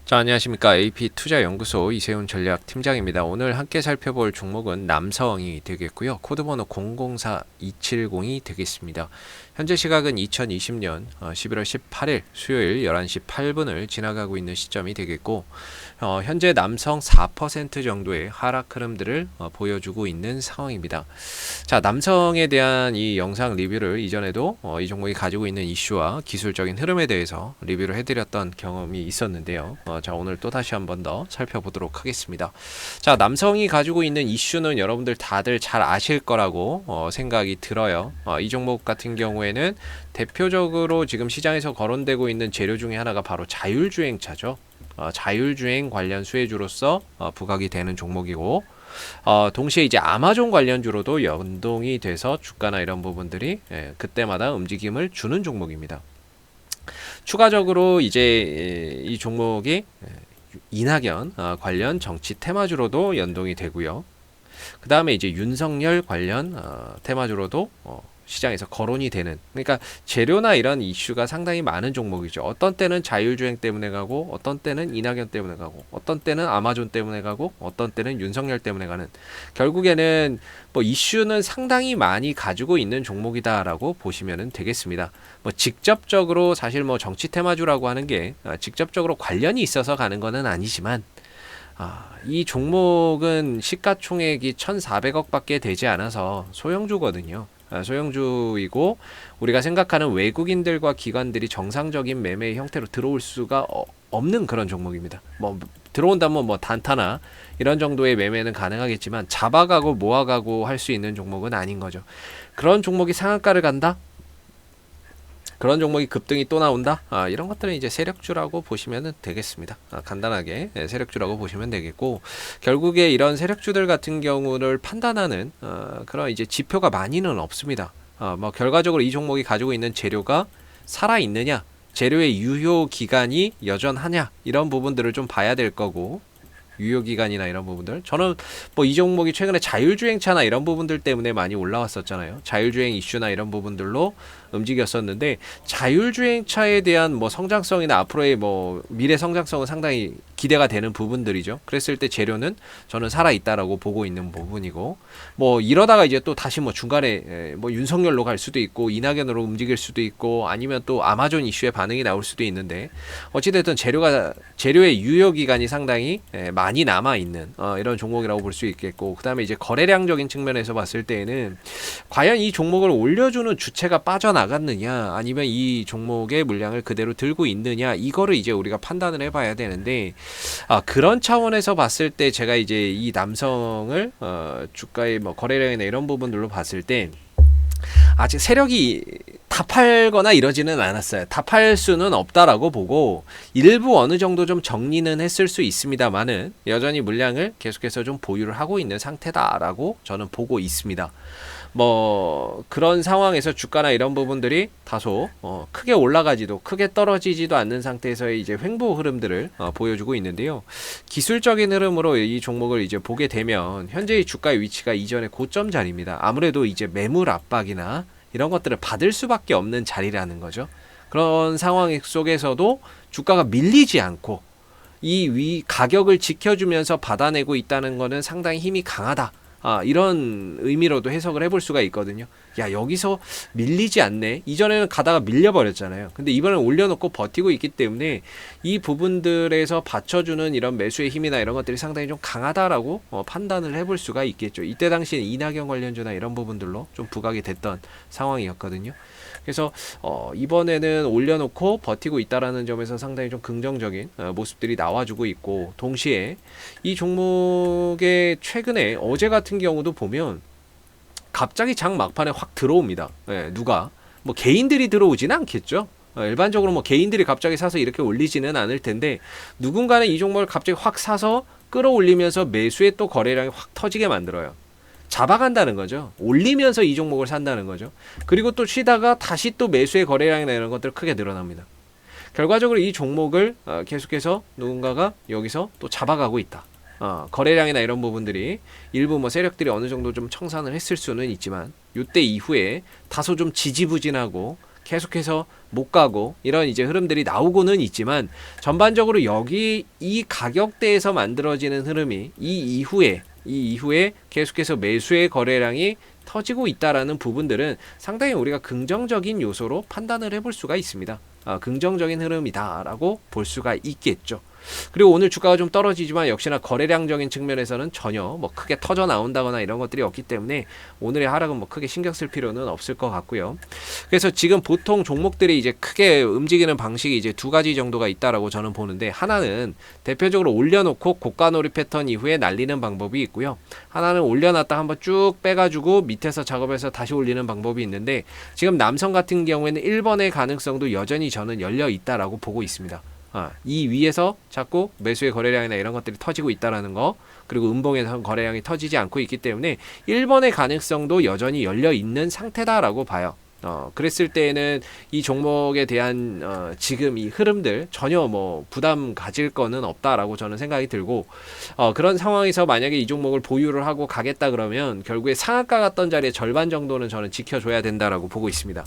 자, 안녕하십니까. AP투자연구소 이세훈 전략팀장입니다. 오늘 함께 살펴볼 종목은 남성이 되겠고요. 코드번호 004270이 되겠습니다. 현재 시각은 2020년 11월 18일 수요일 11시 8분을 지나가고 있는 시점이 되겠고, 현재 남성 4% 정도의 하락 흐름들을 보여주고 있는 상황입니다. 자, 남성에 대한 이 영상 리뷰를 이전에도 이 종목이 가지고 있는 이슈와 기술적인 흐름에 대해서 리뷰를 해드렸던 경험이 있었는데요. 자, 오늘 또 다시 한 번 더 살펴보도록 하겠습니다. 자, 남성이 가지고 있는 이슈는 여러분들 다들 잘 아실 거라고 생각이 들어요. 이 종목 같은 경우에는 대표적으로 지금 시장에서 거론되고 있는 재료 중에 하나가 바로 자율주행차죠. 자율주행 관련 수혜주로서 부각이 되는 종목이고, 동시에 이제 아마존 관련주로도 연동이 돼서 주가나 이런 부분들이 그때마다 움직임을 주는 종목입니다. 추가적으로 이제 이 종목이 이낙연 관련 정치 테마주로도 연동이 되고요. 그 다음에 이제 윤석열 관련 테마주로도 시장에서 거론이 되는, 그러니까 재료나 이런 이슈가 상당히 많은 종목이죠. 어떤 때는 자율주행 때문에 가고, 어떤 때는 이낙연 때문에 가고, 어떤 때는 아마존 때문에 가고, 어떤 때는 윤석열 때문에 가는, 결국에는 뭐 이슈는 상당히 많이 가지고 있는 종목이다라고 보시면 되겠습니다. 뭐 직접적으로 사실 뭐 정치 테마주라고 하는 게 직접적으로 관련이 있어서 가는 것은 아니지만, 이 종목은 시가총액이 1,400억 밖에 되지 않아서 소형주거든요. 소형주이고, 우리가 생각하는 외국인들과 기관들이 정상적인 매매 형태로 들어올 수가 없는 그런 종목입니다. 뭐 들어온다면 뭐 단타나 이런 정도의 매매는 가능하겠지만 잡아가고 모아가고 할 수 있는 종목은 아닌 거죠. 그런 종목이 상한가를 간다? 그런 종목이 급등이 또 나온다? 이런 것들은 이제 세력주라고 보시면 되겠습니다. 간단하게 세력주라고 보시면 되겠고, 결국에 이런 세력주들 같은 경우를 판단하는 그런 이제 지표가 많이는 없습니다. 뭐 결과적으로 이 종목이 가지고 있는 재료가 살아있느냐, 재료의 유효 기간이 여전하냐, 이런 부분들을 좀 봐야 될 거고, 유효기간이나 이런 부분들, 저는 뭐 이 종목이 최근에 자율주행차나 이런 부분들 때문에 많이 올라왔었잖아요. 자율주행 이슈나 이런 부분들로 움직였었는데, 자율주행차에 대한 뭐 성장성이나 앞으로의 뭐 미래 성장성은 상당히 기대가 되는 부분들이죠. 그랬을 때 재료는 저는 살아있다라고 보고 있는 부분이고, 뭐 이러다가 이제 또 다시 뭐 중간에 뭐 윤석열로 갈 수도 있고, 이낙연으로 움직일 수도 있고, 아니면 또 아마존 이슈에 반응이 나올 수도 있는데, 어찌됐든 재료의 유효기간이 상당히 많이 남아있는 이런 종목이라고 볼 수 있겠고, 그 다음에 이제 거래량적인 측면에서 봤을 때에는 과연 이 종목을 올려주는 주체가 빠져나갔느냐, 아니면 이 종목의 물량을 그대로 들고 있느냐, 이거를 이제 우리가 판단을 해봐야 되는데, 그런 차원에서 봤을 때 제가 이제 이 남성을 주가의 뭐 거래량이나 이런 부분들로 봤을 때 아직 세력이 다 팔거나 이러지는 않았어요. 다 팔 수는 없다라고 보고, 일부 어느 정도 좀 정리는 했을 수 있습니다만은 여전히 물량을 계속해서 좀 보유를 하고 있는 상태다라고 저는 보고 있습니다. 뭐 그런 상황에서 주가나 이런 부분들이 다소 크게 올라가지도 크게 떨어지지도 않는 상태에서의 이제 횡보 흐름들을 보여주고 있는데요. 기술적인 흐름으로 이 종목을 이제 보게 되면 현재의 주가의 위치가 이전의 고점 자리입니다. 아무래도 이제 매물 압박이나 이런 것들을 받을 수밖에 없는 자리라는 거죠. 그런 상황 속에서도 주가가 밀리지 않고 이 가격을 지켜주면서 받아내고 있다는 것은 상당히 힘이 강하다. 이런 의미로도 해석을 해볼 수가 있거든요. 야, 여기서 밀리지 않네. 이전에는 가다가 밀려버렸잖아요. 근데 이번엔 올려놓고 버티고 있기 때문에 이 부분들에서 받쳐주는 이런 매수의 힘이나 이런 것들이 상당히 좀 강하다라고 판단을 해볼 수가 있겠죠. 이때 당시엔 이낙연 관련주나 이런 부분들로 좀 부각이 됐던 상황이었거든요. 그래서 이번에는 올려놓고 버티고 있다라는 점에서 상당히 좀 긍정적인 모습들이 나와주고 있고, 동시에 이 종목의 최근에 어제 같은 경우도 보면 갑자기 장 막판에 확 들어옵니다. 누가 뭐 개인들이 들어오지는 않겠죠. 일반적으로 뭐 개인들이 갑자기 사서 이렇게 올리지는 않을 텐데, 누군가는 이 종목을 갑자기 확 사서 끌어올리면서 매수에 또 거래량이 확 터지게 만들어요. 잡아간다는 거죠. 올리면서 이 종목을 산다는 거죠. 그리고 또 쉬다가 다시 또 매수의 거래량이나 이런 것들 크게 늘어납니다. 결과적으로 이 종목을 계속해서 누군가가 여기서 또 잡아가고 있다. 거래량이나 이런 부분들이 일부 뭐 세력들이 어느 정도 좀 청산을 했을 수는 있지만, 이때 이후에 다소 좀 지지부진하고 계속해서 못 가고 이런 이제 흐름들이 나오고는 있지만 전반적으로 여기 이 가격대에서 만들어지는 흐름이 이 이후에 계속해서 매수의 거래량이 터지고 있다라는 부분들은 상당히 우리가 긍정적인 요소로 판단을 해볼 수가 있습니다. 긍정적인 흐름이다라고 볼 수가 있겠죠. 그리고 오늘 주가가 좀 떨어지지만 역시나 거래량적인 측면에서는 전혀 뭐 크게 터져 나온다거나 이런 것들이 없기 때문에 오늘의 하락은 뭐 크게 신경 쓸 필요는 없을 것 같고요. 그래서 지금 보통 종목들이 이제 크게 움직이는 방식이 이제 두 가지 정도가 있다라고 저는 보는데, 하나는 대표적으로 올려놓고 고가놀이 패턴 이후에 날리는 방법이 있고요. 하나는 올려놨다 한번 쭉 빼가지고 밑에서 작업해서 다시 올리는 방법이 있는데, 지금 남성 같은 경우에는 1번의 가능성도 여전히 저는 열려 있다라고 보고 있습니다. 이 위에서 자꾸 매수의 거래량이나 이런 것들이 터지고 있다라는 거, 그리고 음봉에서 거래량이 터지지 않고 있기 때문에 1번의 가능성도 여전히 열려 있는 상태다라고 봐요. 그랬을 때에는 이 종목에 대한 지금 이 흐름들 전혀 뭐 부담 가질 거는 없다라고 저는 생각이 들고, 그런 상황에서 만약에 이 종목을 보유를 하고 가겠다 그러면 결국에 상한가 갔던 자리의 절반 정도는 저는 지켜줘야 된다라고 보고 있습니다.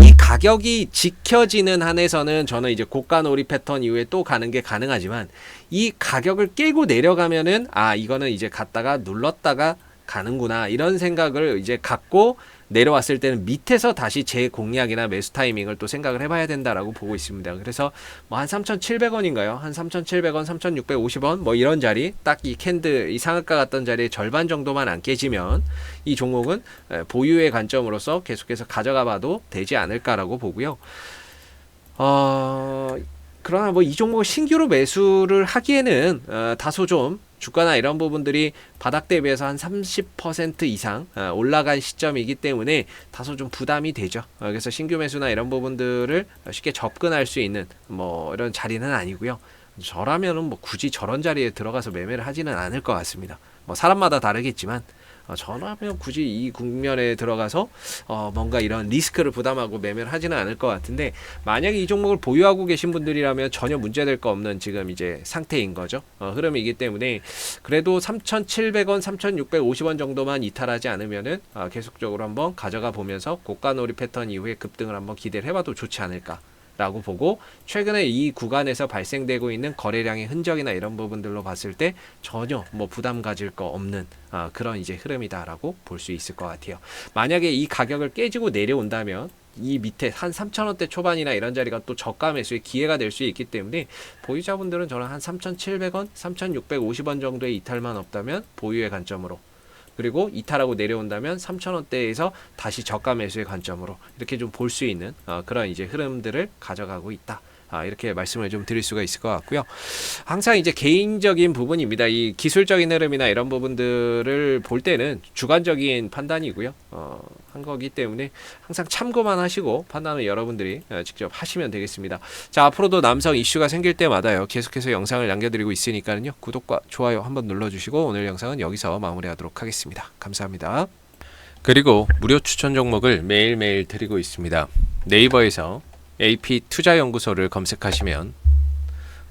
이 가격이 지켜지는 한에서는 저는 이제 고가놀이 패턴 이후에 또 가는 게 가능하지만, 이 가격을 깨고 내려가면은 이거는 이제 갔다가 눌렀다가 가는구나 이런 생각을 이제 갖고 내려왔을 때는 밑에서 다시 재공략이나 매수 타이밍을 또 생각을 해봐야 된다라고 보고 있습니다. 그래서 뭐 한 3,700원인가요? 한 3,700원, 3,650원 뭐 이런 자리, 딱 이 캔들 이 상한가 갔던 자리의 절반 정도만 안 깨지면 이 종목은 보유의 관점으로서 계속해서 가져가 봐도 되지 않을까라고 보고요. 그러나 뭐 이 종목을 신규로 매수를 하기에는 다소 좀 주가나 이런 부분들이 바닥 대비해서 한 30% 이상 올라간 시점이기 때문에 다소 좀 부담이 되죠. 그래서 신규 매수나 이런 부분들을 쉽게 접근할 수 있는 뭐 이런 자리는 아니고요. 저라면은 뭐 굳이 저런 자리에 들어가서 매매를 하지는 않을 것 같습니다. 뭐 사람마다 다르겠지만 저라면 굳이 이 국면에 들어가서 뭔가 이런 리스크를 부담하고 매매를 하지는 않을 것 같은데, 만약에 이 종목을 보유하고 계신 분들이라면 전혀 문제될 거 없는 지금 이제 상태인 거죠. 흐름이기 때문에 그래도 3,700원, 3,650원 정도만 이탈하지 않으면은 계속적으로 한번 가져가 보면서 고가놀이 패턴 이후에 급등을 한번 기대를 해봐도 좋지 않을까 라고 보고, 최근에 이 구간에서 발생되고 있는 거래량의 흔적이나 이런 부분들로 봤을 때 전혀 뭐 부담 가질 거 없는 그런 이제 흐름이다라고 볼 수 있을 것 같아요. 만약에 이 가격을 깨지고 내려온다면 이 밑에 한 3,000원대 초반이나 이런 자리가 또 저가 매수의 기회가 될 수 있기 때문에, 보유자분들은 저는 한 3,700원, 3,650원 정도의 이탈만 없다면 보유의 관점으로, 그리고 이탈하고 내려온다면 3,000원대에서 다시 저가 매수의 관점으로 이렇게 좀 볼 수 있는 그런 이제 흐름들을 가져가고 있다. 이렇게 말씀을 좀 드릴 수가 있을 것 같고요. 항상 이제 개인적인 부분입니다. 이 기술적인 흐름이나 이런 부분들을 볼 때는 주관적인 판단이고요. 한 거기 때문에 항상 참고만 하시고 판단은 여러분들이 직접 하시면 되겠습니다. 자, 앞으로도 남성 이슈가 생길 때마다요, 계속해서 영상을 남겨드리고 있으니까요, 구독과 좋아요 한번 눌러주시고 오늘 영상은 여기서 마무리하도록 하겠습니다. 감사합니다. 그리고 무료 추천 종목을 매일매일 드리고 있습니다. 네이버에서 AP투자연구소를 검색하시면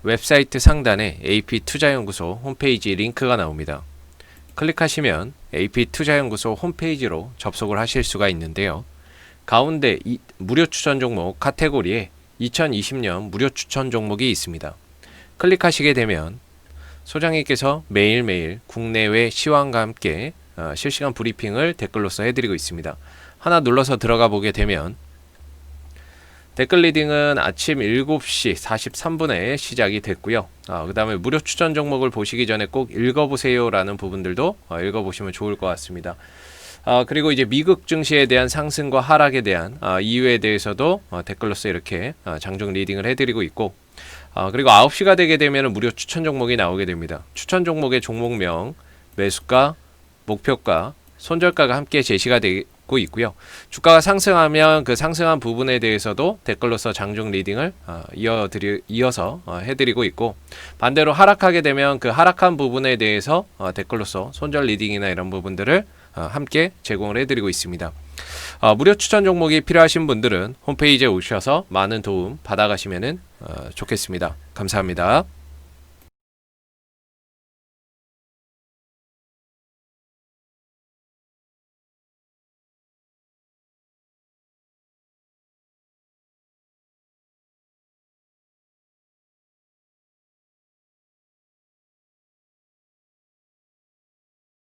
웹사이트 상단에 AP투자연구소 홈페이지 링크가 나옵니다. 클릭하시면 AP투자연구소 홈페이지로 접속을 하실 수가 있는데요. 가운데 이 무료 추천 종목 카테고리에 2020년 무료 추천 종목이 있습니다. 클릭하시게 되면 소장님께서 매일매일 국내외 시황과 함께 실시간 브리핑을 댓글로서 해드리고 있습니다. 하나 눌러서 들어가 보게 되면 댓글 리딩은 아침 7시 43분에 시작이 됐고요. 그 다음에 무료 추천 종목을 보시기 전에 꼭 읽어보세요 라는 부분들도 읽어보시면 좋을 것 같습니다. 그리고 이제 미국 증시에 대한 상승과 하락에 대한 이유에 대해서도 댓글로서 이렇게 장중 리딩을 해드리고 있고, 그리고 9시가 되게 되면 무료 추천 종목이 나오게 됩니다. 추천 종목의 종목명, 매수가, 목표가, 손절가가 함께 제시가 되고 있고요. 주가가 상승하면 그 상승한 부분에 대해서도 댓글로서 장중 리딩을 이어서 해드리고 있고, 반대로 하락하게 되면 그 하락한 부분에 대해서 댓글로서 손절 리딩이나 이런 부분들을 함께 제공을 해드리고 있습니다. 무료 추천 종목이 필요하신 분들은 홈페이지에 오셔서 많은 도움 받아가시면 좋겠습니다. 감사합니다.